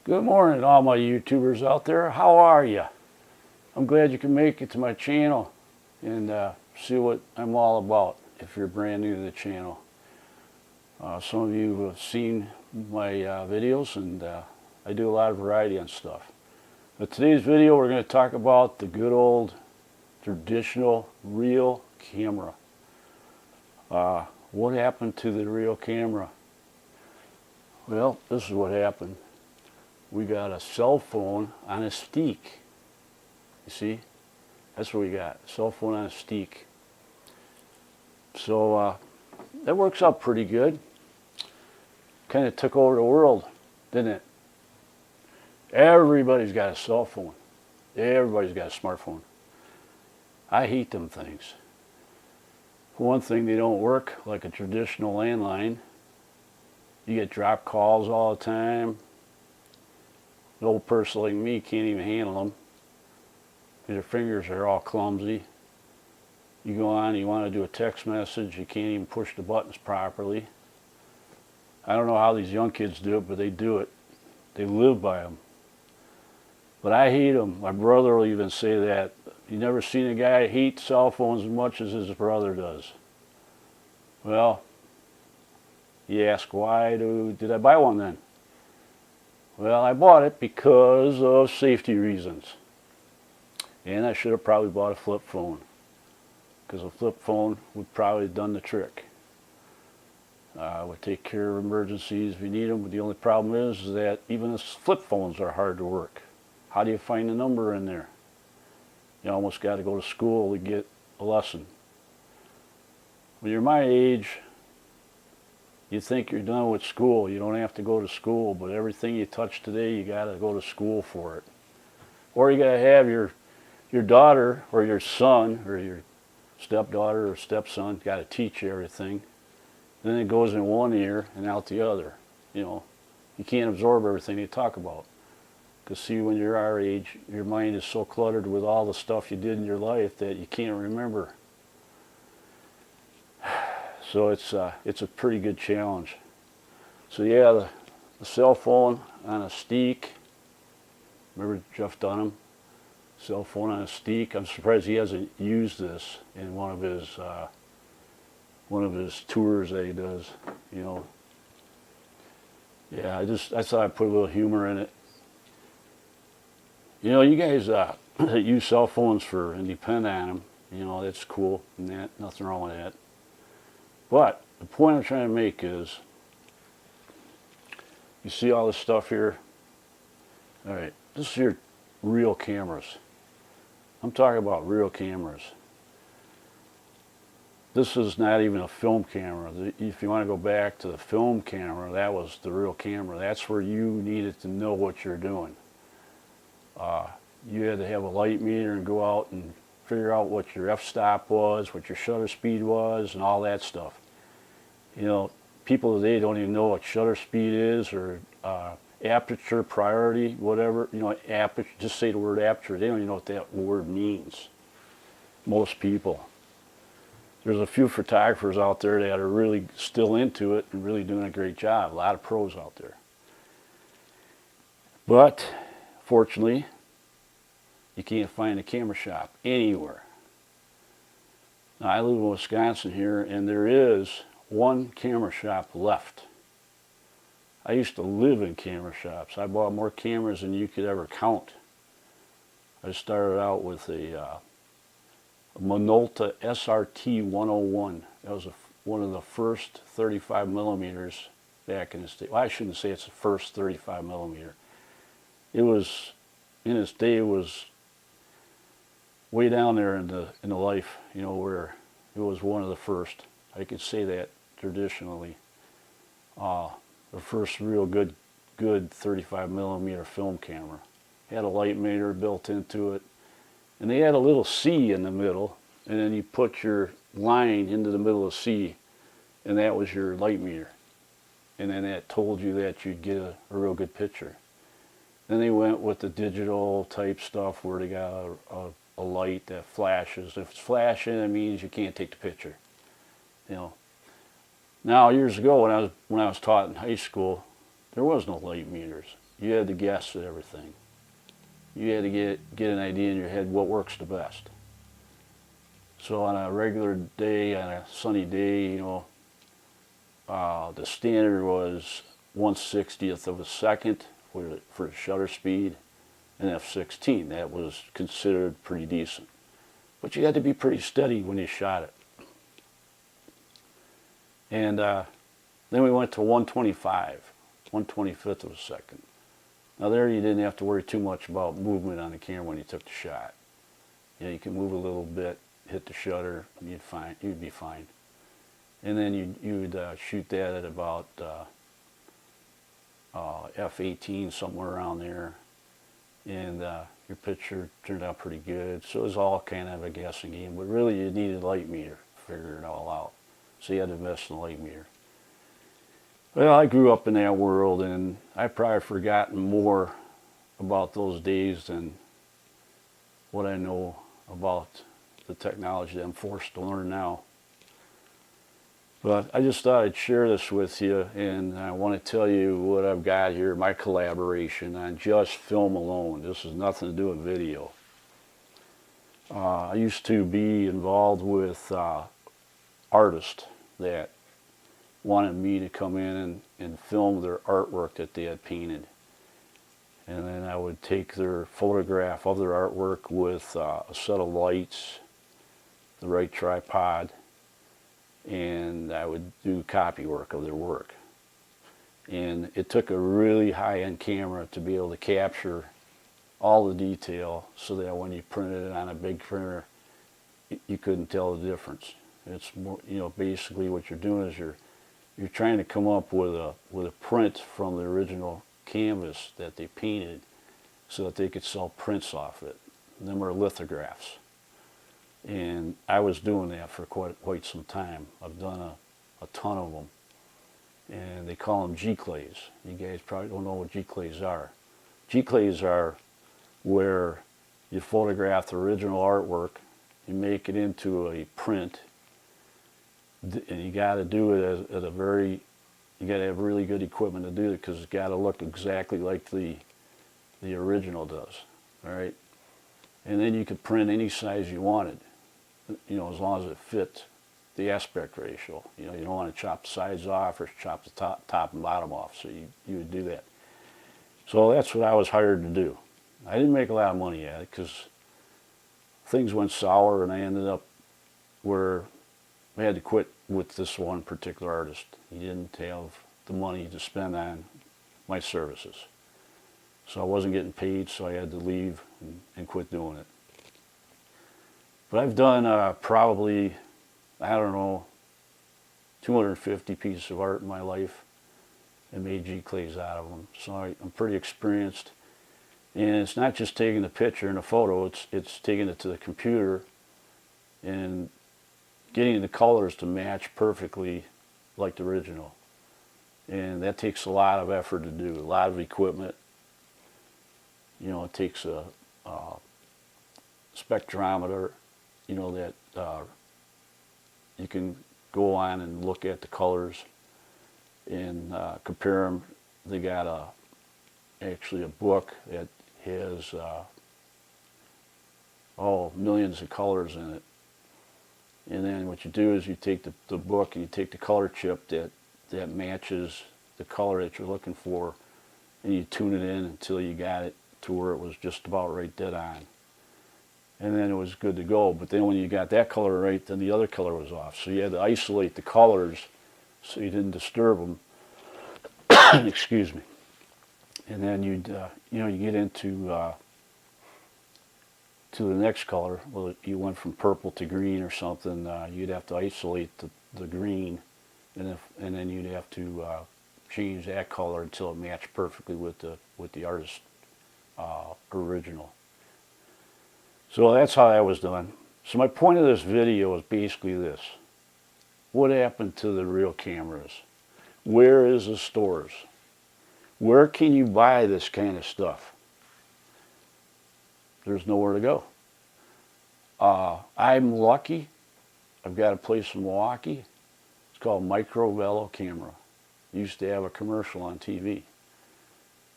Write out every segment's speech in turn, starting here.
Good morning to all my YouTubers out there. How are you? I'm glad you can make it to my channel and see what I'm all about if you're brand new to the channel. Some of you have seen my videos, and I do a lot of variety on stuff. But today's video we're going to talk about the good old traditional reel camera. What happened to the reel camera? Well, this is what happened. We got a cell phone on a steek. You see? That's what we got. A cell phone on a steek. So that works out pretty good. Kind of took over the world, didn't it? Everybody's got a cell phone. Everybody's got a smartphone. I hate them things. For one thing, they don't work like a traditional landline. You get drop calls all the time. An old person like me can't even handle them. Your fingers are all clumsy. You go on, you want to do a text message, you can't even push the buttons properly. I don't know how these young kids do it, but they do it. They live by them. But I hate them. My brother will even say that. You never seen a guy hate cell phones as much as his brother does. Well, you ask, why did I buy one then? Well, I bought it because of safety reasons. And I should have probably bought a flip phone, because a flip phone would probably have done the trick. Would take care of emergencies if you need them, but the only problem is that even the flip phones are hard to work. How do you find the number in there? You almost got to go to school to get a lesson. When you're my age, you think you're done with school. You don't have to go to school, but everything you touch today, you got to go to school for it. Or you got to have your daughter or your son or your stepdaughter or stepson got to teach you everything. Then it goes in one ear and out the other. You know, you can't absorb everything they talk about. Because see, when you're our age, your mind is so cluttered with all the stuff you did in your life that you can't remember. So it's a pretty good challenge. So yeah, the cell phone on a steek. Remember Jeff Dunham? Cell phone on a steek. I'm surprised he hasn't used this in one of his tours that he does. You know. Yeah, I thought I'd put a little humor in it. You know, you guys that use cell phones and depend on them. You know, that's cool and that, nothing wrong with that. But the point I'm trying to make is, you see all this stuff here? All right, this is your real cameras. I'm talking about real cameras. This is not even a film camera. If you want to go back to the film camera, that was the real camera. That's where you needed to know what you're doing. You had to have a light meter and go out and figure out what your f-stop was, what your shutter speed was, and all that stuff. You know, people today don't even know what shutter speed is, or aperture priority, whatever. You know, aperture, just say the word aperture. They don't even know what that word means. Most people. There's a few photographers out there that are really still into it and really doing a great job. A lot of pros out there. But, fortunately, you can't find a camera shop anywhere. Now, I live in Wisconsin here, and there is one camera shop left. I used to live in camera shops. I bought more cameras than you could ever count. I started out with a Minolta SRT 101. That was one of the first 35 millimeters back in the day. Well, I shouldn't say it's the first 35 millimeter. It was, in its day, it was way down there in the life, you know, where it was one of the first. I could say that traditionally. The first real good 35 millimeter film camera. It had a light meter built into it, and they had a little C in the middle, and then you put your line into the middle of C, and that was your light meter. And then that told you that you'd get a real good picture. Then they went with the digital type stuff where they got a light that flashes. If it's flashing, it means you can't take the picture. You know. Now, years ago when I was taught in high school, there was no light meters. You had to guess at everything. You had to get an idea in your head what works the best. So on a regular day, on a sunny day, you know, the standard was 1/60th of a second for the shutter speed, and f/16. That was considered pretty decent. But you had to be pretty steady when you shot it. And then we went to 125, 1/25th of a second. Now there you didn't have to worry too much about movement on the camera when you took the shot. You know, you can move a little bit, hit the shutter, and you'd be fine. And then you'd shoot that at about f/18, somewhere around there. And your picture turned out pretty good. So it was all kind of a guessing game. But really you needed a light meter to figure it all out. So you had to invest in a light meter. Well, I grew up in that world, and I've probably forgotten more about those days than what I know about the technology that I'm forced to learn now. But I just thought I'd share this with you, and I want to tell you what I've got here, my collaboration on just film alone. This has nothing to do with video. I used to be involved with artists that wanted me to come in and film their artwork that they had painted. And then I would take their photograph of their artwork with a set of lights, the right tripod, and I would do copy work of their work. And it took a really high-end camera to be able to capture all the detail so that when you printed it on a big printer, you couldn't tell the difference. It's more, you know, basically what you're doing is you're trying to come up with a print from the original canvas that they painted so that they could sell prints off it. And them are lithographs. And I was doing that for quite some time. I've done a ton of them. And they call them G-clays. You guys probably don't know what G-clays are. G-clays are where you photograph the original artwork, you make it into a print, and you got to do it at a very, you got to have really good equipment to do it because it's got to look exactly like the original does. All right, and then you could print any size you wanted, you know, as long as it fit the aspect ratio. You know, you don't want to chop the sides off or chop the top and bottom off, so you would do that. So that's what I was hired to do. I didn't make a lot of money at it because things went sour, and I ended up where I had to quit with this one particular artist. He didn't have the money to spend on my services. So I wasn't getting paid, so I had to leave and quit doing it. But I've done probably, I don't know, 250 pieces of art in my life and made G-clays out of them. So I'm pretty experienced. And it's not just taking the picture and a photo, it's taking it to the computer and getting the colors to match perfectly like the original. And that takes a lot of effort to do, a lot of equipment. You know, it takes a spectrometer, you know, that you can go on and look at the colors and compare them. They got actually a book that has millions of colors in it. And then what you do is you take the book and you take the color chip that matches the color that you're looking for, and you tune it in until you got it to where it was just about right dead on. And then it was good to go. But then when you got that color right, then the other color was off. So you had to isolate the colors so you didn't disturb them. Excuse me. And then you'd, you get into to the next color. Well, you went from purple to green or something. You'd have to isolate the green, and then you'd have to change that color until it matched perfectly with the artist's original. So that's how that was done. So my point of this video is basically this: what happened to the real cameras? Where is the stores? Where can you buy this kind of stuff? There's nowhere to go. I'm lucky. I've got a place in Milwaukee. It's called Micro Velo Camera. Used to have a commercial on TV.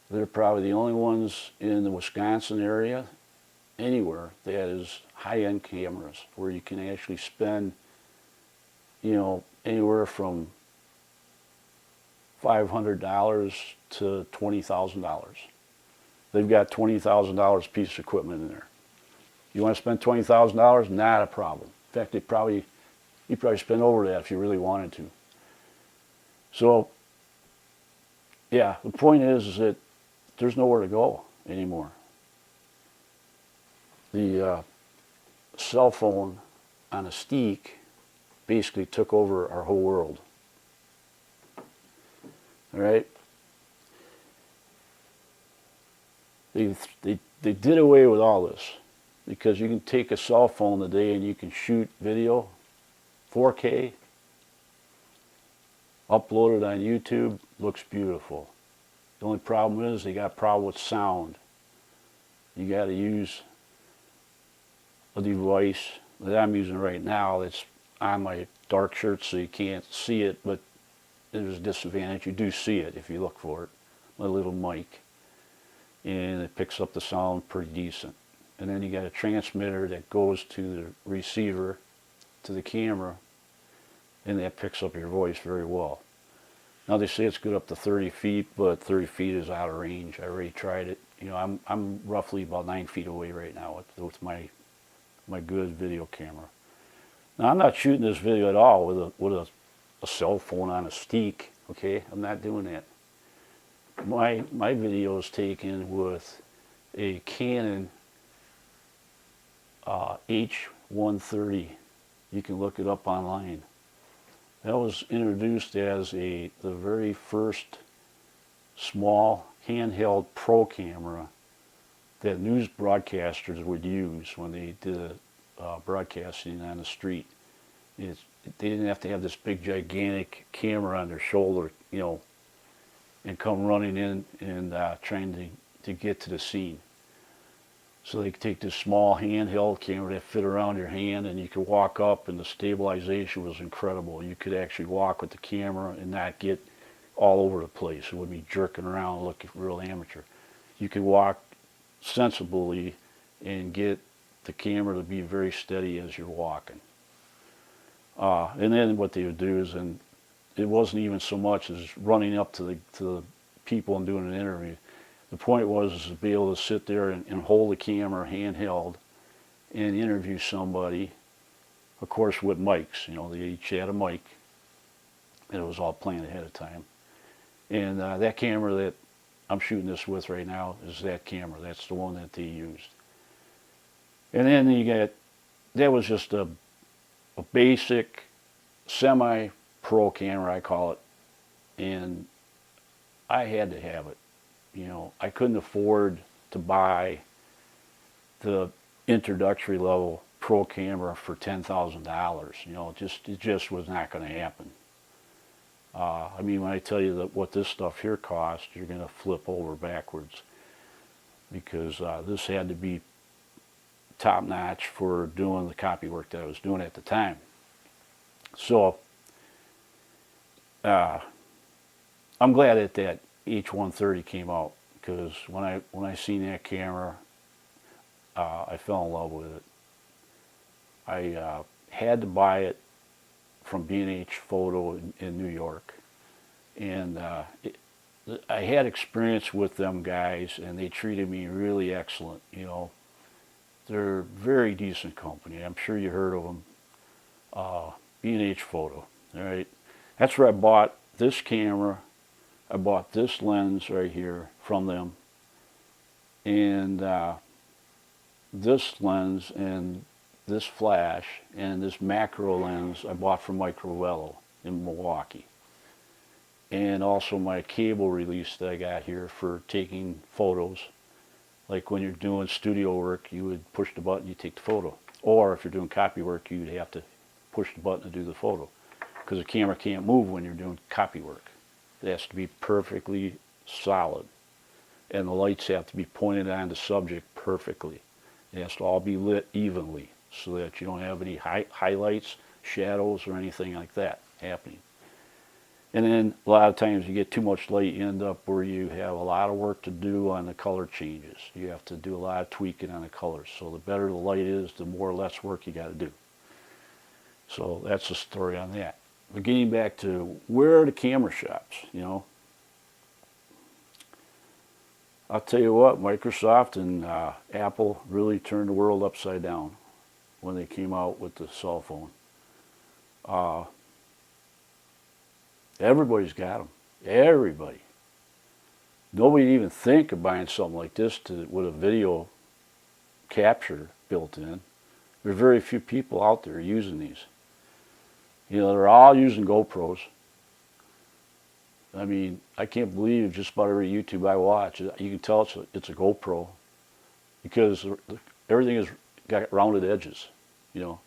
They're probably the only ones in the Wisconsin area, anywhere, that is high-end cameras where you can actually spend, you know, anywhere from $500 to $20,000. They've got $20,000 piece of equipment in there. You want to spend $20,000? Not a problem. In fact, you'd probably spend over that if you really wanted to. So, yeah, the point is that there's nowhere to go anymore. The cell phone on a Steek basically took over our whole world. All right? They did away with all this because you can take a cell phone today and you can shoot video, 4K, upload it on YouTube, looks beautiful. The only problem is they got a problem with sound. You got to use a device that I'm using right now that's on my dark shirt so you can't see it, but there's a disadvantage. You do see it if you look for it. My little mic. And it picks up the sound pretty decent. And then you got a transmitter that goes to the receiver, to the camera, and that picks up your voice very well. Now they say it's good up to 30 feet, but 30 feet is out of range. I already tried it. You know, I'm roughly about 9 feet away right now with my good video camera. Now I'm not shooting this video at all with a cell phone on a Steek. Okay, I'm not doing that. My video is taken with a Canon H130. You can look it up online. That was introduced as the very first small handheld pro camera that news broadcasters would use when they did broadcasting on the street. They didn't have to have this big gigantic camera on their shoulder, you know, and come running in and trying to get to the scene. So they could take this small handheld camera that fit around your hand, and you could walk up, and the stabilization was incredible. You could actually walk with the camera and not get all over the place. It wouldn't be jerking around looking real amateur. You could walk sensibly and get the camera to be very steady as you're walking. And then what they would do is, and it wasn't even so much as running up to the people and doing an interview. The point was to be able to sit there and hold the camera handheld and interview somebody, of course with mics. You know, they each had a mic, and it was all planned ahead of time. And that camera that I'm shooting this with right now is that camera. That's the one that they used. And then you got, that was just a basic semi-pro camera, I call it, and I had to have it. You know, I couldn't afford to buy the introductory level pro camera for $10,000. You know, it just was not going to happen. I mean, when I tell you that what this stuff here costs, you're going to flip over backwards, because this had to be top notch for doing the copy work that I was doing at the time. So I'm glad that H130 came out, because when I seen that camera, I fell in love with it. I had to buy it from B&H Photo in New York, and I had experience with them guys, and they treated me really excellent. You know, they're a very decent company. I'm sure you heard of them. B&H Photo. All right, that's where I bought this camera. I bought this lens right here from them, and this lens and this flash and this macro lens I bought from Microvello in Milwaukee, and also my cable release that I got here for taking photos. Like when you're doing studio work, you would push the button, you take the photo, or if you're doing copy work, you'd have to push the button to do the photo, because the camera can't move when you're doing copy work. It has to be perfectly solid, and the lights have to be pointed on the subject perfectly. It has to all be lit evenly so that you don't have any highlights, shadows, or anything like that happening. And then a lot of times you get too much light, you end up where you have a lot of work to do on the color changes. You have to do a lot of tweaking on the colors. So the better the light is, the more or less work you got to do. So that's the story on that. But getting back to where are the camera shops, you know. I'll tell you what, Microsoft and Apple really turned the world upside down when they came out with the cell phone. Everybody's got them. Everybody. Nobody even think of buying something like this with a video capture built in. There's very few people out there using these. You know, they're all using GoPros. I mean, I can't believe just about every YouTube I watch, you can tell it's a GoPro because everything has got rounded edges, you know.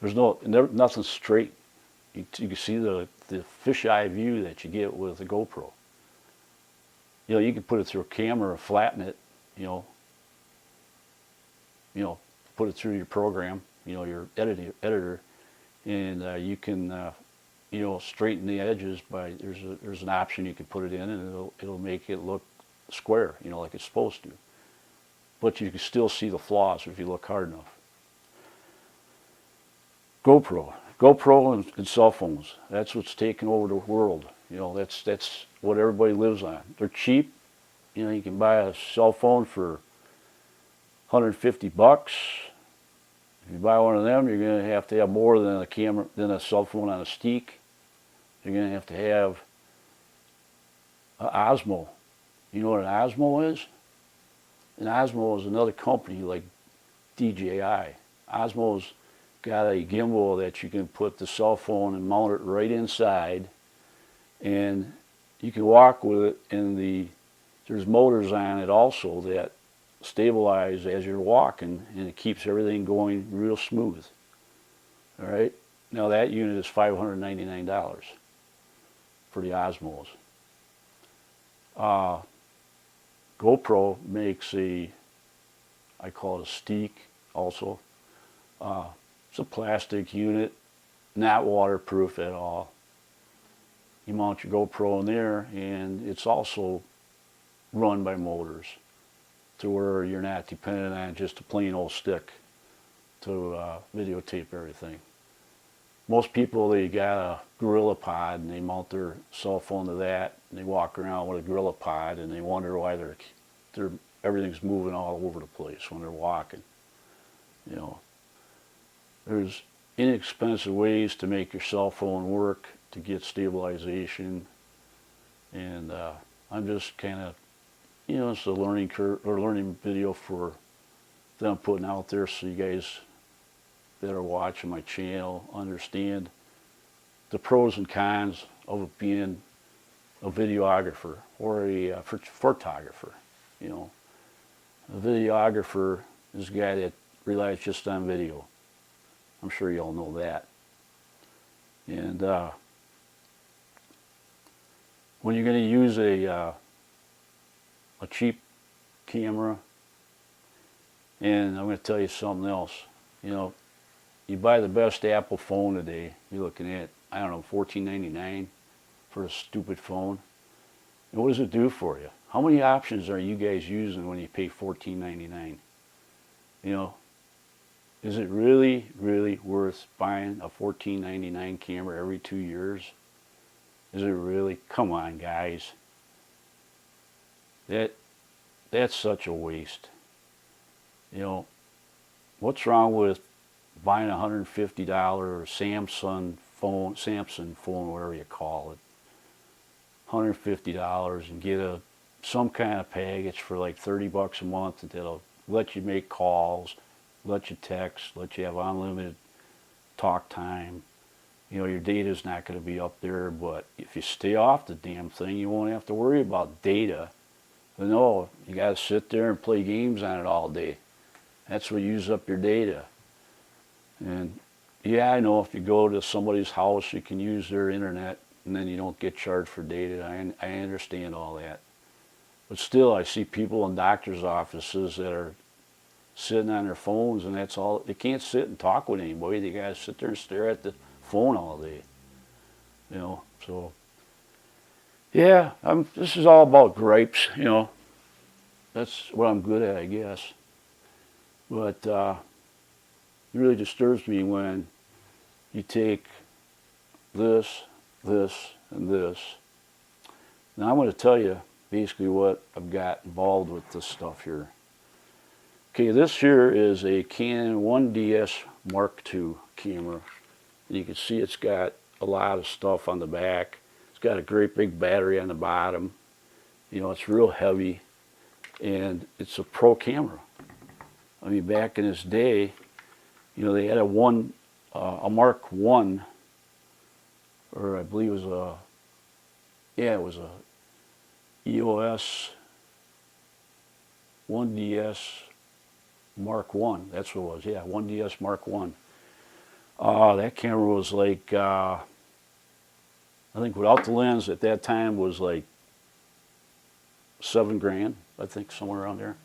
There's nothing straight. You can see the fisheye view that you get with a GoPro. You know, you can put it through a camera, flatten it, you know, put it through your program, you know, your editor, and you can, you know, straighten the edges by there's an option you can put it in, and it'll make it look square, you know, like it's supposed to. But you can still see the flaws if you look hard enough. GoPro and cell phones. That's what's taking over the world. You know, that's what everybody lives on. They're cheap. You know, you can buy a cell phone for $150. If you buy one of them, you're going to have more than a cell phone on a Steek. You're going to have an Osmo. You know what an Osmo is? An Osmo is another company like DJI. Osmo's got a gimbal that you can put the cell phone and mount it right inside, and you can walk with it, and there's motors on it also that stabilize as you're walking, and it keeps everything going real smooth. All right, now that unit is $599 for the Osmos. GoPro makes I call it a Steek also. It's a plastic unit, not waterproof at all. You mount your GoPro in there, and it's also run by motors to where you're not dependent on just a plain old stick to videotape everything. Most people, they got a Gorilla Pod and they mount their cell phone to that, and they walk around with a Gorilla Pod and they wonder why everything's moving all over the place when they're walking. You know, there's inexpensive ways to make your cell phone work to get stabilization, and I'm just kind of, you know, it's a learning curve or learning video for them putting out there so you guys that are watching my channel understand the pros and cons of being a videographer or a photographer. You know, a videographer is a guy that relies just on video. I'm sure you all know that. And when you're going to use a cheap camera, and I'm going to tell you something else. You know, you buy the best Apple phone today, you're looking at, I don't know, $14.99 for a stupid phone. And what does it do for you? How many options are you guys using when you pay $14.99? You know, is it really, really worth buying a $14.99 camera every 2 years? Is it really? Come on, guys. That's such a waste. You know, what's wrong with buying a $150 Samsung phone, whatever you call it, $150, and get some kind of package for like $30 a month that'll let you make calls, let you text, let you have unlimited talk time. You know, your data's not going to be up there, but if you stay off the damn thing, you won't have to worry about data. But no, you got to sit there and play games on it all day. That's what uses up your data. And yeah, I know if you go to somebody's house, you can use their internet, and then you don't get charged for data. I understand all that. But still, I see people in doctors' offices that are sitting on their phones, and that's all. They can't sit and talk with anybody. They got to sit there and stare at the phone all day. You know, so Yeah, this is all about gripes, you know. That's what I'm good at, I guess. But it really disturbs me when you take this, this, and this. Now I'm going to tell you basically what I've got involved with this stuff here. Okay, this here is a Canon 1DS Mark II camera. And you can see it's got a lot of stuff on the back. It's got a great big battery on the bottom. You know, it's real heavy. And it's a pro camera. I mean, back in this day, you know, they had a Mark I, or I believe it was it was a EOS 1DS Mark I. That's what it was. Yeah, 1DS Mark I. That camera was like, I think without the lens at that time was like $7,000, I think, somewhere around there.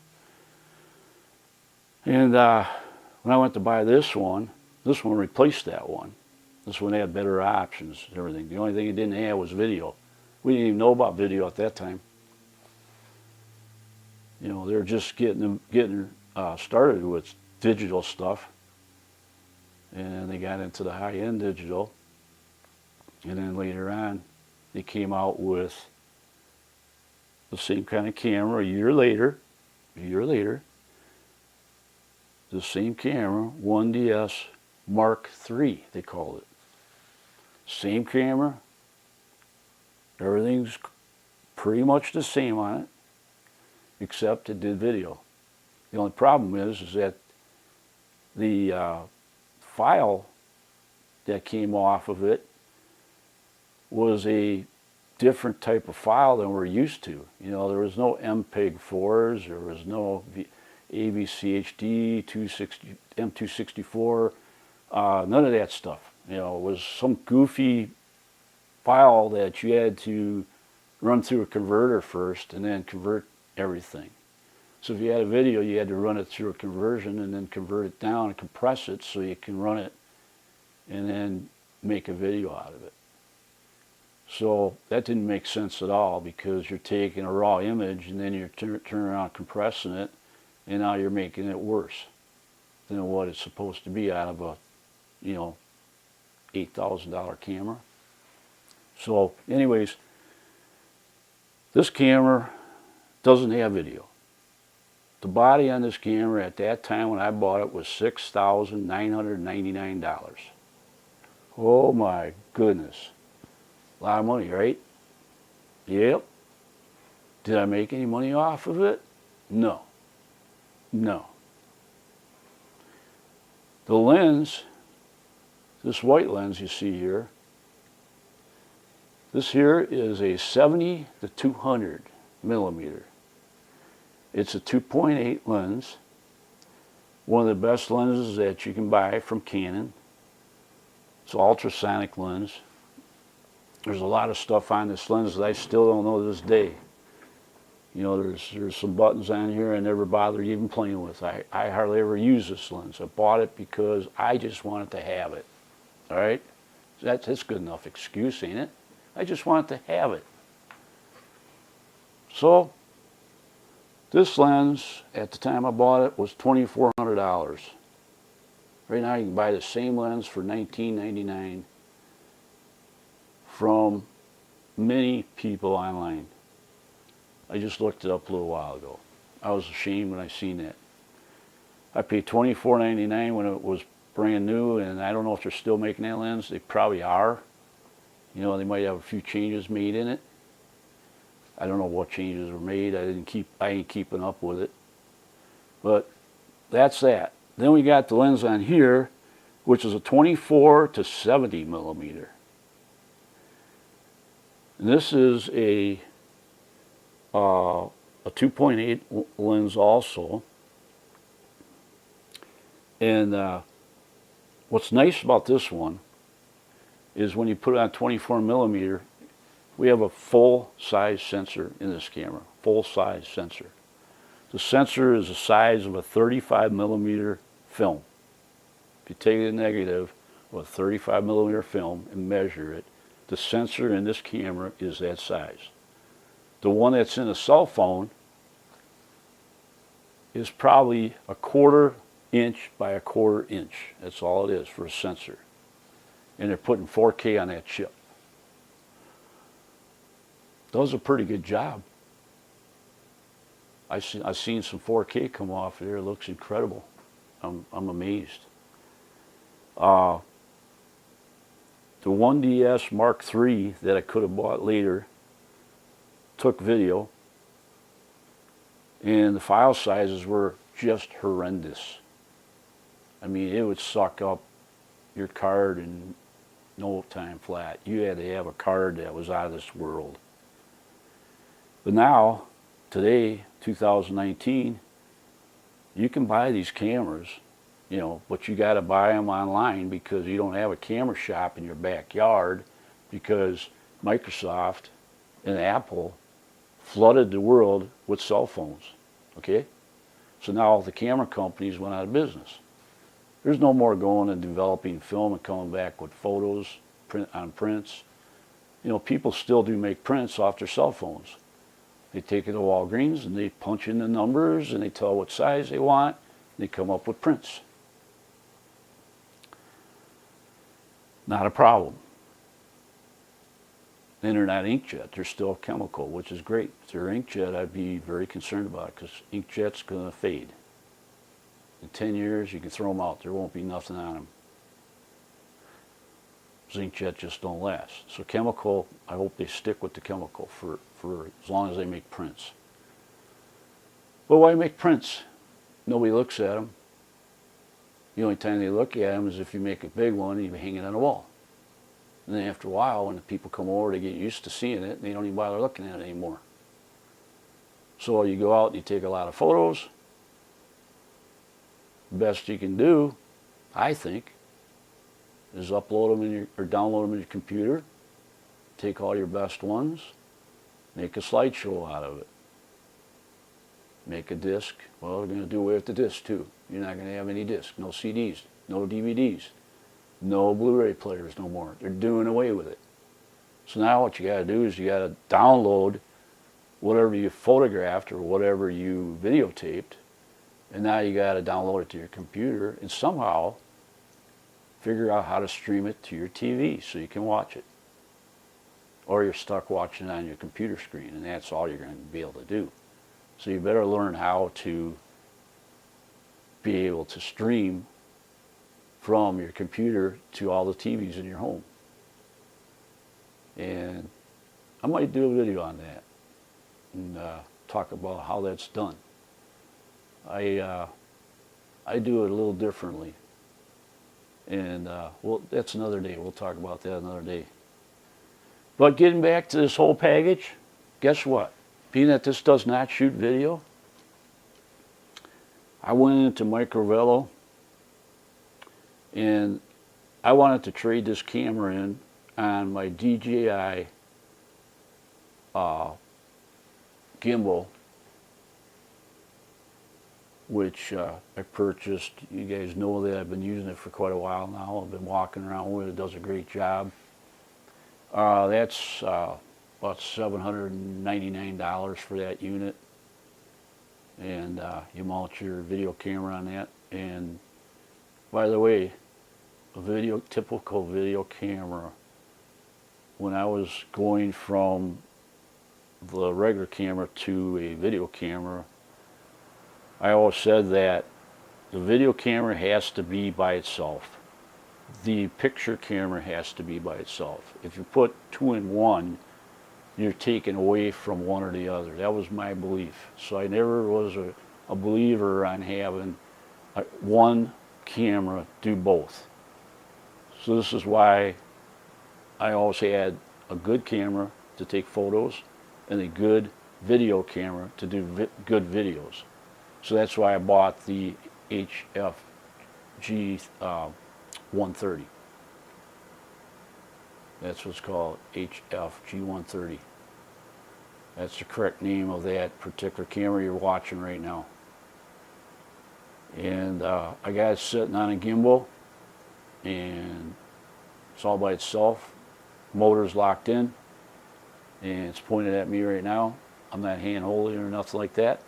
And when I went to buy this one replaced that one. This one had better options and everything. The only thing it didn't have was video. We didn't even know about video at that time. You know, they were just getting started with digital stuff. And they got into the high-end digital. And then later on, they came out with the same kind of camera a year later, the same camera, 1DS Mark III, they called it. Same camera, everything's pretty much the same on it, except it did video. The only problem is that the file that came off of it was a different type of file than we're used to. You know, there was no MPEG-4s, there was no AVCHD, M264, none of that stuff. You know, it was some goofy file that you had to run through a converter first and then convert everything. So if you had a video, you had to run it through a conversion and then convert it down and compress it so you can run it and then make a video out of it. So that didn't make sense at all, because you're taking a raw image and then you're turning around compressing it, and now you're making it worse than what it's supposed to be out of a, you know, $8,000 camera. So anyways, this camera doesn't have video. The body on this camera at that time when I bought it was $6,999. Oh my goodness. A lot of money, right? Yep. Did I make any money off of it? No. No. The lens, this white lens you see here, this here is a 70 to 200 millimeter. It's a 2.8 lens, one of the best lenses that you can buy from Canon. It's an ultrasonic lens. There's a lot of stuff on this lens that I still don't know to this day. You know, there's some buttons on here I never bothered even playing with. I hardly ever use this lens. I bought it because I just wanted to have it. All right? That's good enough excuse, ain't it? I just wanted to have it. So, this lens, at the time I bought it, was $2,400. Right now you can buy the same lens for $19.99 from many people online. I just looked it up a little while ago. I was ashamed when I seen that. I paid $24.99 when it was brand new, and I don't know if they're still making that lens. They probably are. You know, they might have a few changes made in it. I don't know what changes were made. I ain't keeping up with it. But that's that. Then we got the lens on here, which is a 24 to 70 millimeter. And this is a 2.8 lens also. And what's nice about this one is when you put it on 24 millimeter, we have a full-size sensor in this camera, full-size sensor. The sensor is the size of a 35 millimeter film. If you take a negative of a 35 millimeter film and measure it, the sensor in this camera is that size. The one that's in a cell phone is probably a 1/4 inch by a 1/4 inch. That's all it is for a sensor. And they're putting 4K on that chip. Does a pretty good job. I've seen some 4K come off there. It looks incredible. I'm amazed. The 1DS Mark III that I could have bought later took video, and the file sizes were just horrendous. I mean, it would suck up your card in no time flat. You had to have a card that was out of this world. But now, today, 2019, you can buy these cameras, you know, but you got to buy them online because you don't have a camera shop in your backyard, because Microsoft and Apple flooded the world with cell phones, okay? So now the camera companies went out of business. There's no more going and developing film and coming back with photos on prints. You know, people still do make prints off their cell phones. They take it to Walgreens and they punch in the numbers and they tell what size they want, and they come up with prints. Not a problem. And they're not inkjet, they're still chemical, which is great. If they're inkjet, I'd be very concerned about it, because inkjet's going to fade. In 10 years, you can throw them out. There won't be nothing on them. Inkjet just don't last. So chemical, I hope they stick with the chemical for as long as they make prints. Well, why make prints? Nobody looks at them. The only time they look at them is if you make a big one and you hang it on a wall. And then after a while, when the people come over, they get used to seeing it, and they don't even bother looking at it anymore. So you go out and you take a lot of photos. The best you can do, I think, is upload them in your, or download them in your computer, take all your best ones, make a slideshow out of it. Make a disc. Well, they're going to do away with the disc too. You're not going to have any disc, no CDs, no DVDs, no Blu-ray players no more. They're doing away with it. So now what you got to do is you got to download whatever you photographed or whatever you videotaped, and now you got to download it to your computer and somehow figure out how to stream it to your TV so you can watch it. Or you're stuck watching it on your computer screen, and that's all you're going to be able to do. So you better learn how to be able to stream from your computer to all the TVs in your home. And I might do a video on that and talk about how that's done. I do it a little differently. And well, that's another day. We'll talk about that another day. But getting back to this whole package, guess what? Being that this does not shoot video, I went into Microvello and I wanted to trade this camera in on my DJI gimbal, which I purchased. You guys know that I've been using it for quite a while now. I've been walking around with it. It does a great job. That's about $799 for that unit. And you mount your video camera on that. And by the way, a typical video camera, when I was going from the regular camera to a video camera, I always said that the video camera has to be by itself. The picture camera has to be by itself. If you put two in one, you're taking away from one or the other. That was my belief. So I never was a believer on having one camera do both. So this is why I always had a good camera to take photos and a good video camera to do good videos. So that's why I bought the HFG 130. That's what's called, HFG 130. That's the correct name of that particular camera you're watching right now. And I got it sitting on a gimbal, and it's all by itself. Motor's locked in, and it's pointed at me right now. I'm not hand holding or nothing like that.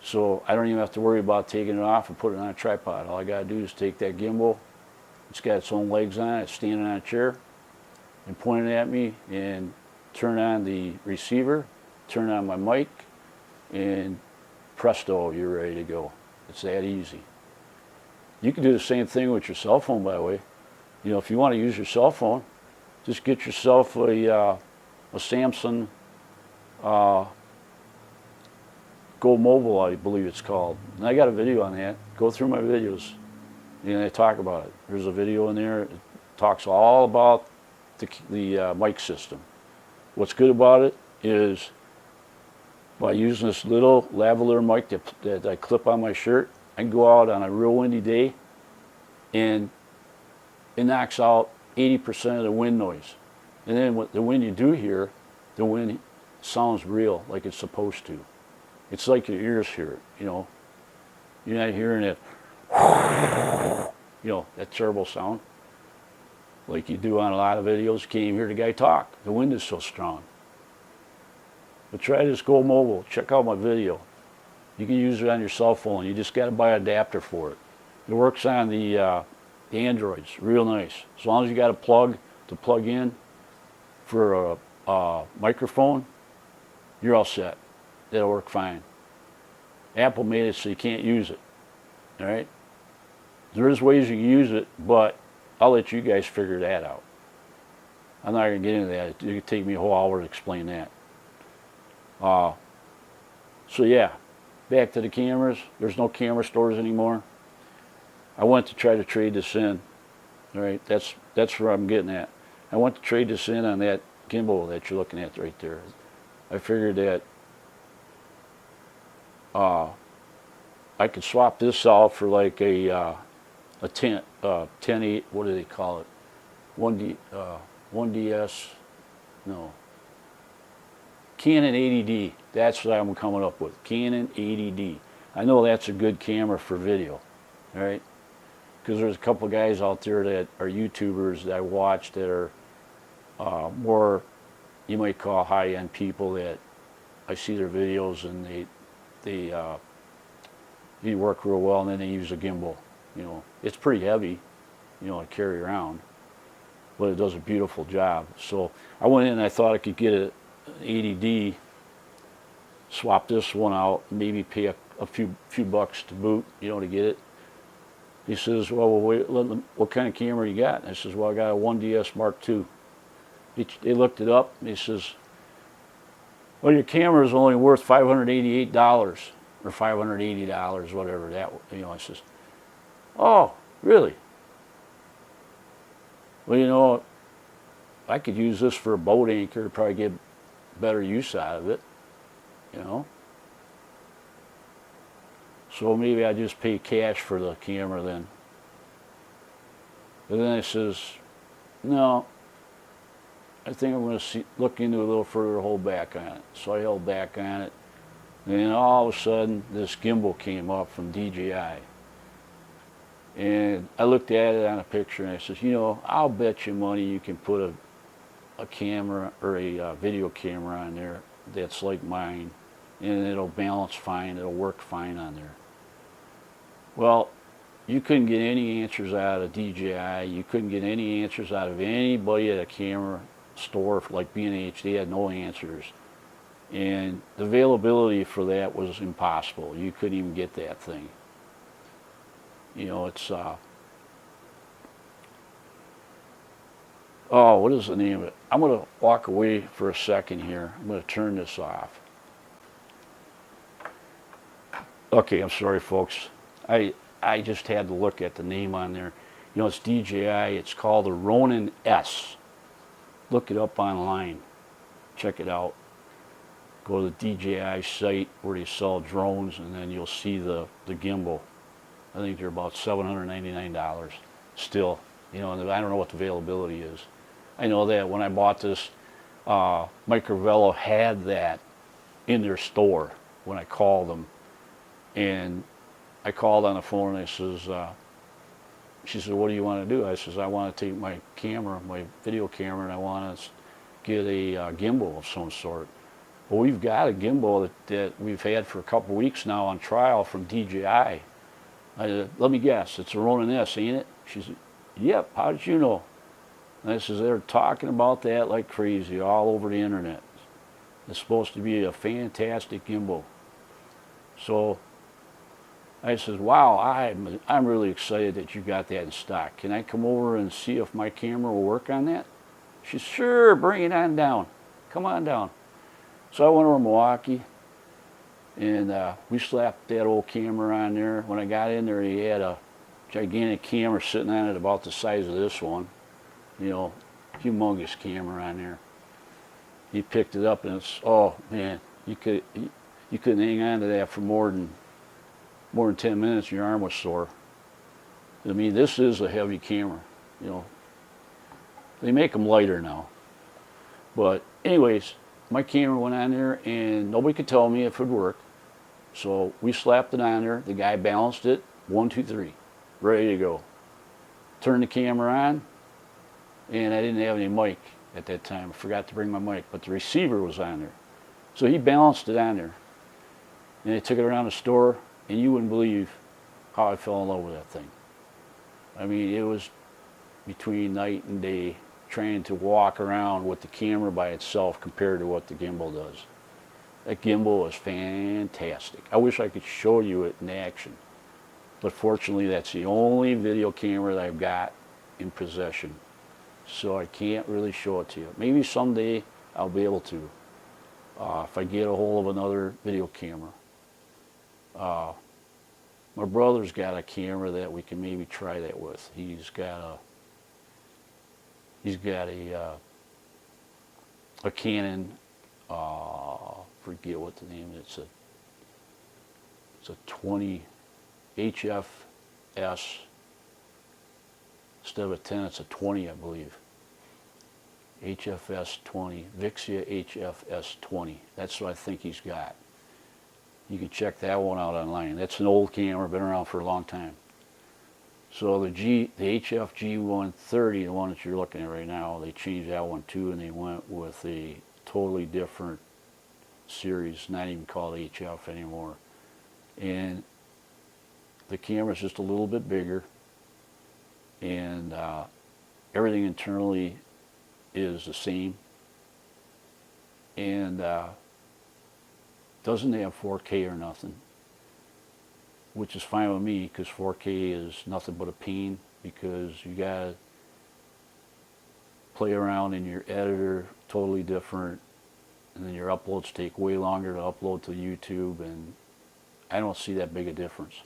So I don't even have to worry about taking it off and putting it on a tripod. All I got to do is take that gimbal. It's got its own legs on it. It's standing on a chair and point it at me and turn on the receiver, turn on my mic, and presto, you're ready to go. It's that easy. You can do the same thing with your cell phone, by the way. You know, if you want to use your cell phone, just get yourself a Samsung Go Mobile, I believe it's called. And I got a video on that. Go through my videos, and I talk about it. There's a video in there. It talks all about the mic system. What's good about it is by using this little lavalier mic that I clip on my shirt, I can go out on a real windy day, and it knocks out 80% of the wind noise. And then the wind you do hear, the wind sounds real, like it's supposed to. It's like your ears hear it, you know. You're not hearing it, you know, that terrible sound like you do on a lot of videos. You can't even hear the guy talk. The wind is so strong. But try this Go Mobile. Check out my video. You can use it on your cell phone. You just got to buy an adapter for it. It works on the Androids, real nice. As long as you got a plug to plug in for a microphone, you're all set. That'll work fine. Apple made it so you can't use it. All right? There is ways you can use it, but I'll let you guys figure that out. I'm not going to get into that. It could take me a whole hour to explain that. So yeah, back to the cameras. There's no camera stores anymore. I went to try to trade this in. All right, that's where I'm getting at. I went to trade this in on that gimbal that you're looking at right there. I figured that I could swap this out for like a 10-8, what do they call it? 1DS, no. Canon 80D, that's what I'm coming up with, Canon 80D. I know that's a good camera for video, all right? Because there's a couple of guys out there that are YouTubers that I watch that are more, you might call high-end people that I see their videos and they work real well, and then they use a gimbal. You know, it's pretty heavy, you know, to carry around, but it does a beautiful job. So I went in and I thought I could get an 80D, swap this one out, maybe pay a few bucks to boot, you know, to get it. He says, well, what kind of camera you got? And I says, well, I got a 1DS Mark II. They looked it up, and he says, well, your camera is only worth $588 or $580, whatever that, you know. I says, oh, really? Well, you know, I could use this for a boat anchor to probably get better use out of it, you know. So maybe I just pay cash for the camera then. But then I says, no, I think I'm going to look into it a little further to hold back on it. So I held back on it. And then all of a sudden, this gimbal came up from DJI. And I looked at it on a picture and I says, you know, I'll bet you money you can put a camera or a video camera on there that's like mine, and it'll balance fine, it'll work fine on there. Well, you couldn't get any answers out of DJI. You couldn't get any answers out of anybody at a camera store like B&H. They had no answers. And the availability for that was impossible. You couldn't even get that thing. You know, it's, oh, what is the name of it? I'm going to walk away for a second here. I'm going to turn this off. Okay, I'm sorry, folks. I just had to look at the name on there. You know, it's DJI. It's called the Ronin S. Look it up online. Check it out. Go to the DJI site where they sell drones, and then you'll see the gimbal. I think they're about $799 still. You know, and I don't know what the availability is. I know that when I bought this, Microvello had that in their store when I called them. And I called on the phone and I says, she said, what do you want to do? I says, I want to take my camera, my video camera, and I want to get a gimbal of some sort. Well, we've got a gimbal that we've had for a couple weeks now on trial from DJI. I said, let me guess, it's a Ronin S, ain't it? She said, yep, how did you know? And I says, they're talking about that like crazy all over the internet. It's supposed to be a fantastic gimbal. So I says, wow, I'm really excited that you got that in stock. Can I come over and see if my camera will work on that? She said, sure, bring it on down. Come on down. So I went over to Milwaukee, and we slapped that old camera on there. When I got in there, he had a gigantic camera sitting on it about the size of this one. You know, humongous camera on there. He picked it up, and it's, oh man, you couldn't hang on to that for more than 10 minutes. Your arm was sore. I mean, this is a heavy camera. You know, they make them lighter now. But anyways, my camera went on there, and nobody could tell me if it would work. So we slapped it on there. The guy balanced it. 1, 2, 3, ready to go. Turned the camera on, and I didn't have any mic at that time. I forgot to bring my mic, but the receiver was on there. So he balanced it on there, and I took it around the store, and you wouldn't believe how I fell in love with that thing. I mean, it was between night and day trying to walk around with the camera by itself compared to what the gimbal does. That gimbal is fantastic. I wish I could show you it in action, but fortunately that's the only video camera that I've got in possession, so I can't really show it to you. Maybe someday I'll be able to, if I get a hold of another video camera. My brother's got a camera that we can maybe try that with. He's got a Canon, forget what the name is. It's a 20 HFS. Instead of a 10, it's a 20, I believe. HFS 20, Vixia HFS 20. That's what I think he's got. You can check that one out online. That's an old camera, been around for a long time. So the HF G130, the one that you're looking at right now, they changed that one too, and they went with a totally different series, not even called HF anymore. And the camera's just a little bit bigger, and everything internally is the same, and doesn't have 4K or nothing, which is fine with me, because 4K is nothing but a pain, because you gotta play around in your editor, totally different, and then your uploads take way longer to upload to YouTube, and I don't see that big a difference.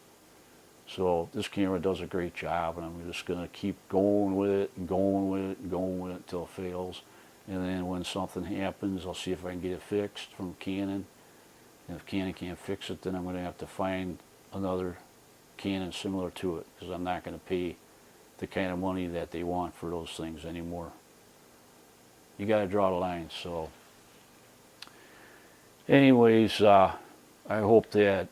So this camera does a great job, and I'm just gonna keep going with it and going with it and going with it until it fails. And then when something happens, I'll see if I can get it fixed from Canon. And if Canon can't fix it, then I'm gonna have to find another Canon similar to it, because I'm not going to pay the kind of money that they want for those things anymore. You got to draw the line. So anyways, I hope that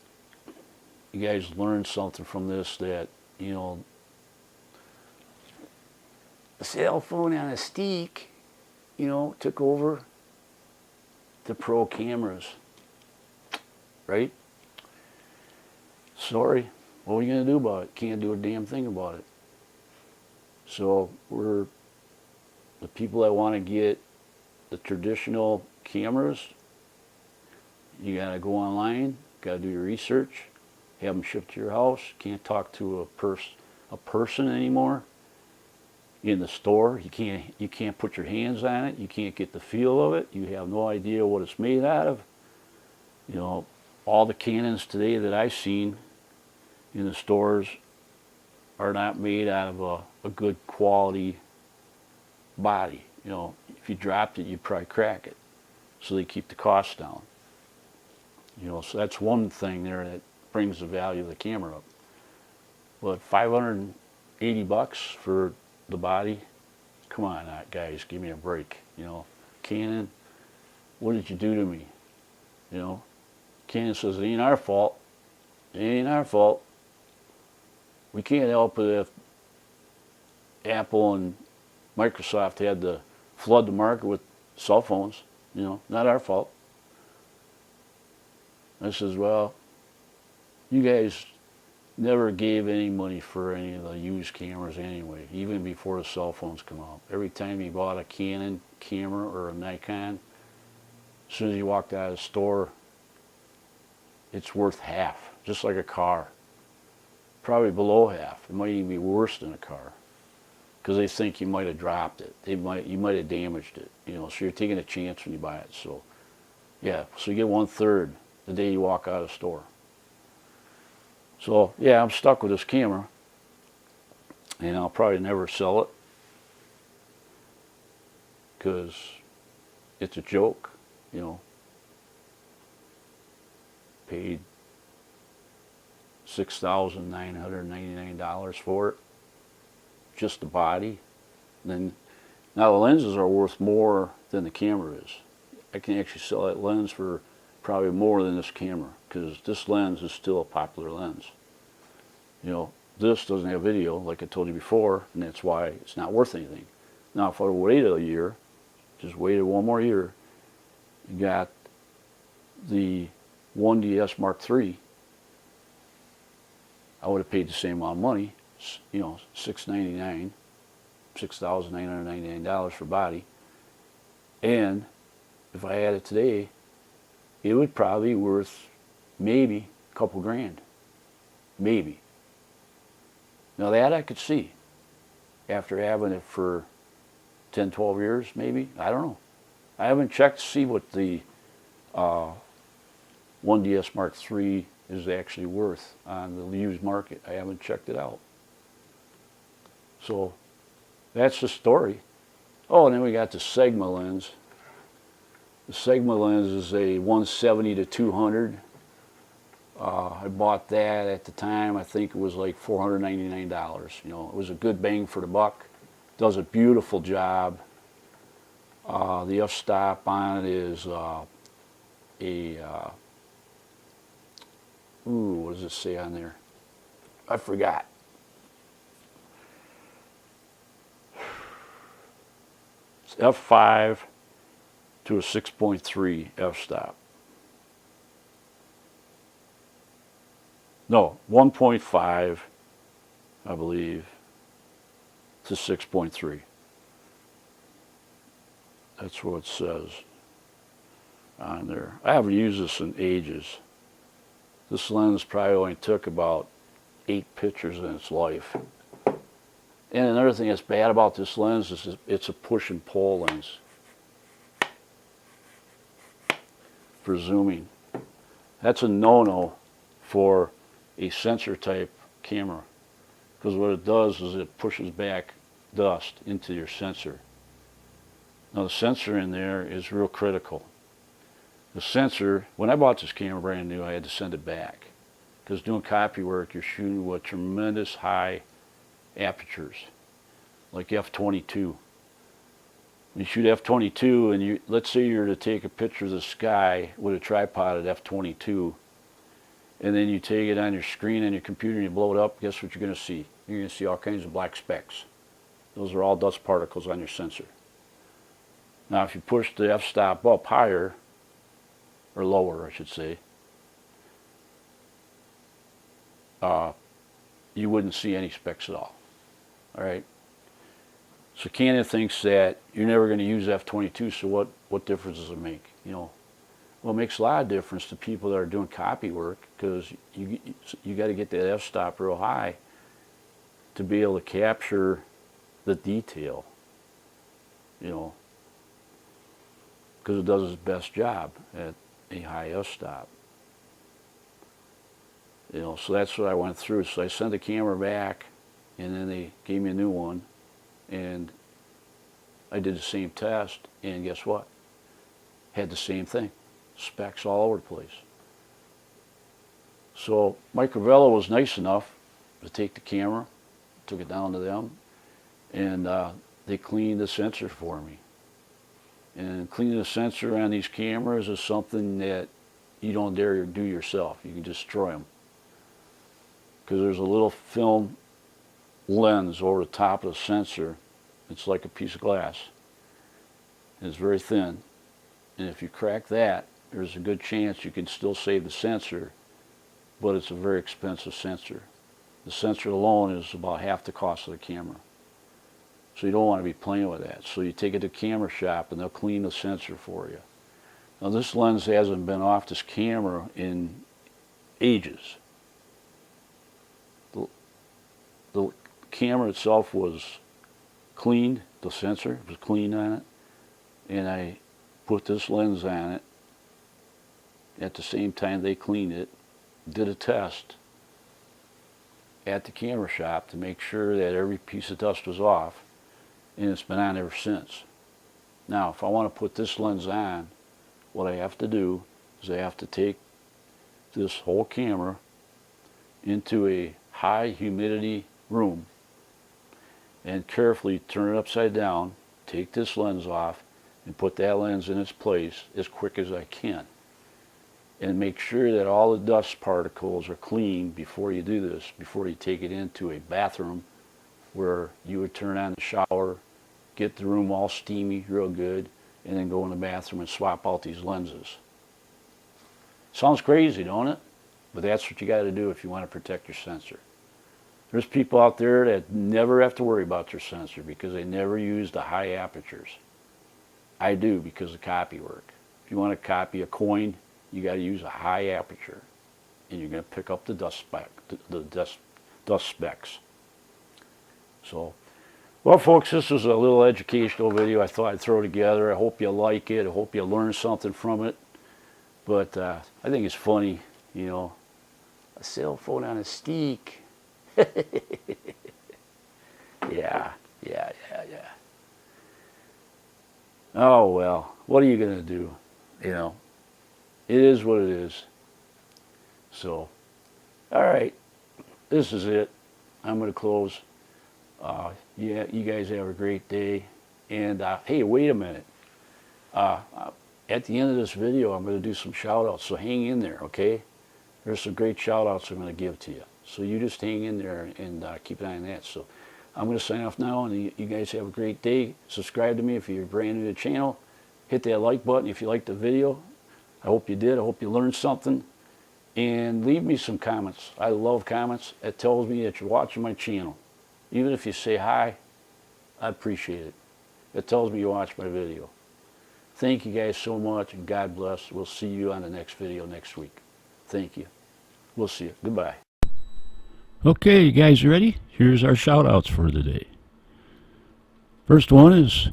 you guys learned something from this, that, you know, a cell phone on a Steek, you know, took over the pro cameras, right? Sorry, what are you going to do about it? Can't do a damn thing about it. So we're the people that want to get the traditional cameras. You got to go online, got to do your research, have them shipped to your house. Can't talk to a person anymore in the store. You can't put your hands on it. You can't get the feel of it. You have no idea what it's made out of. You know, all the Canons today that I've seen in the stores are not made out of a good quality body. You know, if you dropped it, you'd probably crack it. So they keep the cost down. You know, so that's one thing there that brings the value of the camera up. But $580 for the body? Come on, guys, give me a break. You know, Canon, what did you do to me? You know, Canon says it ain't our fault. It ain't our fault. We can't help it if Apple and Microsoft had to flood the market with cell phones. You know, not our fault. I says, well, you guys never gave any money for any of the used cameras anyway, even before the cell phones come out. Every time you bought a Canon camera or a Nikon, as soon as you walked out of the store, it's worth half, just like a car. Probably below half. It might even be worse than a car, because they think you might have dropped it. You might have damaged it. You know, so you're taking a chance when you buy it. So, yeah, so you get 1/3 the day you walk out of the store. So, yeah, I'm stuck with this camera, and I'll probably never sell it, because it's a joke, you know. Paid $6,999 for it, just the body. Then, now the lenses are worth more than the camera is. I can actually sell that lens for probably more than this camera, because this lens is still a popular lens. You know, this doesn't have video, like I told you before, and that's why it's not worth anything. Now, if I waited a year, just waited one more year, you got the 1DS Mark III, I would have paid the same amount of money, you know, $6,999 for body. And if I had it today, it would probably be worth maybe a couple grand. Maybe. Now that I could see after having it for 10, 12 years, maybe. I don't know. I haven't checked to see what the 1DS Mark III is actually worth on the used market. I haven't checked it out. So that's the story. Oh, and then we got the Sigma lens. The Sigma lens is a 170 to 200. I bought that at the time. I think it was like $499. You know, it was a good bang for the buck. Does a beautiful job. The f-stop on it is what does it say on there? I forgot. It's f5 to a 6.3 f-stop. No, 1.5, I believe, to 6.3. That's what it says on there. I haven't used this in ages. This lens probably only took about 8 pictures in its life. And another thing that's bad about this lens is it's a push and pull lens for zooming. That's a no-no for a sensor type camera, because what it does is it pushes back dust into your sensor. Now the sensor in there is real critical. The sensor, when I bought this camera brand new, I had to send it back, because doing copy work, you're shooting with tremendous high apertures, like f22. When you shoot f22 and let's say you're to take a picture of the sky with a tripod at f22, and then you take it on your screen on your computer and you blow it up, guess what you're going to see? You're going to see all kinds of black specks. Those are all dust particles on your sensor. Now if you push the f-stop up higher, or lower I should say, you wouldn't see any specks at all. Alright? So Canon thinks that you're never going to use f22, so what difference does it make? You know, well, it makes a lot of difference to people that are doing copy work, because you got to get that f-stop real high to be able to capture the detail, you know, because it does its best job at a high f-stop. You know, so that's what I went through. So I sent the camera back, and then they gave me a new one, and I did the same test, and guess what? Had the same thing. Specks all over the place. So Microvello was nice enough to take the camera, took it down to them, and they cleaned the sensor for me. And cleaning the sensor on these cameras is something that you don't dare do yourself. You can destroy them, because there's a little film lens over the top of the sensor. It's like a piece of glass. And it's very thin. And if you crack that, there's a good chance you can still save the sensor, but it's a very expensive sensor. The sensor alone is about half the cost of the camera. So you don't want to be playing with that. So you take it to the camera shop and they'll clean the sensor for you. Now this lens hasn't been off this camera in ages. The camera itself was cleaned, the sensor was cleaned on it, and I put this lens on it at the same time they cleaned it, did a test at the camera shop to make sure that every piece of dust was off, and it's been on ever since. Now if I want to put this lens on, what I have to do is I have to take this whole camera into a high humidity room and carefully turn it upside down, take this lens off, and put that lens in its place as quick as I can. And make sure that all the dust particles are clean before you do this, before you take it into a bathroom where you would turn on the shower, get the room all steamy, real good, and then go in the bathroom and swap out these lenses. Sounds crazy, don't it? But that's what you got to do if you want to protect your sensor. There's people out there that never have to worry about their sensor because they never use the high apertures. I do because of copy work. If you want to copy a coin, you got to use a high aperture, and you're going to pick up the dust specks. So, well, folks, this is a little educational video I thought I'd throw together. I hope you like it. I hope you learn something from it. But I think it's funny, you know, a cell phone on a steek. Yeah. Oh, well, what are you going to do? You know, it is what it is. So, all right, this is it. I'm going to close. Yeah, you guys have a great day. And hey, wait a minute. At the end of this video, I'm going to do some shout-outs, so hang in there, okay? There's some great shout-outs I'm going to give to you. So you just hang in there and keep an eye on that. So I'm going to sign off now, and you guys have a great day. Subscribe to me if you're brand new to the channel. Hit that like button if you liked the video. I hope you did. I hope you learned something. And leave me some comments. I love comments. It tells me that you're watching my channel. Even if you say hi, I appreciate it. It tells me you watch my video. Thank you guys so much, and God bless. We'll see you on the next video next week. Thank you. We'll see you. Goodbye. Okay, you guys ready? Here's our shout-outs for the day. First one is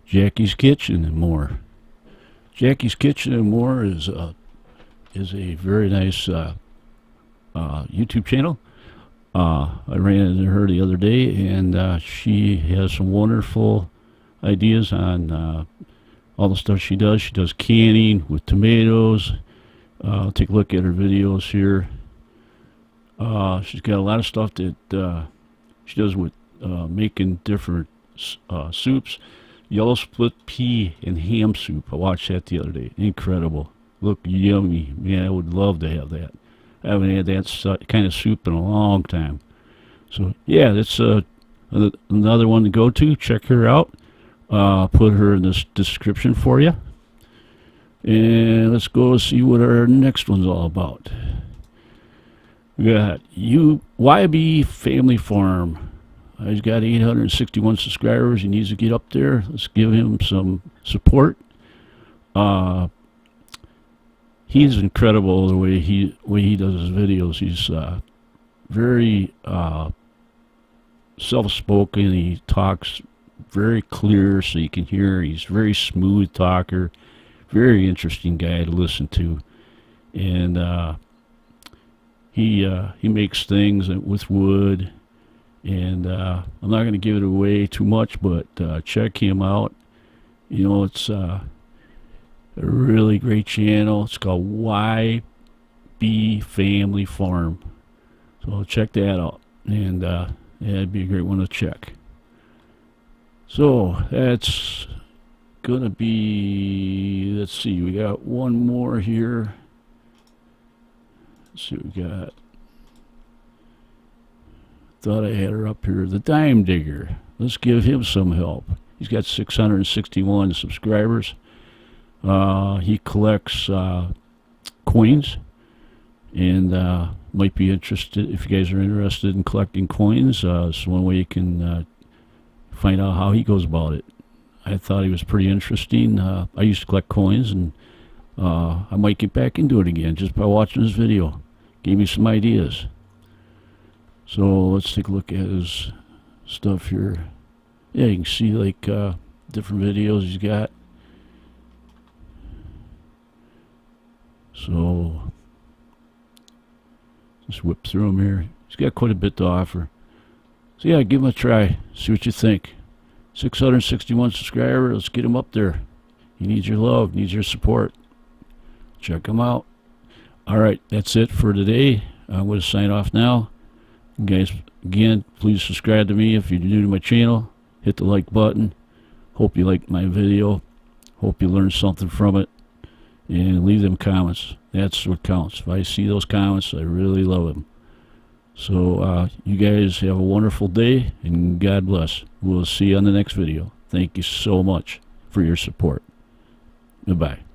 Jackie's Kitchen and More. Jackie's Kitchen and More is a very nice YouTube channel. I ran into her the other day, and she has some wonderful ideas on all the stuff she does. She does canning with tomatoes. Take a look at her videos here. She's got a lot of stuff that she does with making different soups. Yellow split pea and ham soup. I watched that the other day. Incredible. Look yummy. Man, I would love to have that. I haven't had that kind of soup in a long time. So, yeah, that's another one to go to. Check her out. Put her in this description for you. And let's go see what our next one's all about. We got YB Family Farm. He's got 861 subscribers. He needs to get up there. Let's give him some support. He's incredible the way he does his videos. He's very self-spoken. He talks very clear so you can hear. He's a very smooth talker. Very interesting guy to listen to. And he makes things with wood. And I'm not going to give it away too much, but check him out. You know, it's a really great channel. It's called YB Family Farm. So check that out. And yeah, it'd be a great one to check. So that's going to be, let's see, we got one more here. Let's see what we got. Thought I had her up here. The Dime Digger. Let's give him some help. He's got 661 subscribers. He collects coins, and might be interested, if you guys are interested in collecting coins. It's one way you can find out how he goes about it. I thought he was pretty interesting. I used to collect coins, and I might get back into it again just by watching his video. Gave me some ideas. So let's take a look at his stuff here. Yeah, you can see like different videos he's got. So let's whip through him here. He's got quite a bit to offer. So yeah, give him a try. See what you think. 661 subscribers. Let's get him up there. He needs your love, needs your support. Check him out. Alright, that's it for today. I'm going to sign off now. You guys, again, please subscribe to me if you're new to my channel. Hit the like button. Hope you liked my video. Hope you learned something from it. And leave them comments. That's what counts. If I see those comments, I really love them. So you guys have a wonderful day, and God bless. We'll see you on the next video. Thank you so much for your support. Goodbye.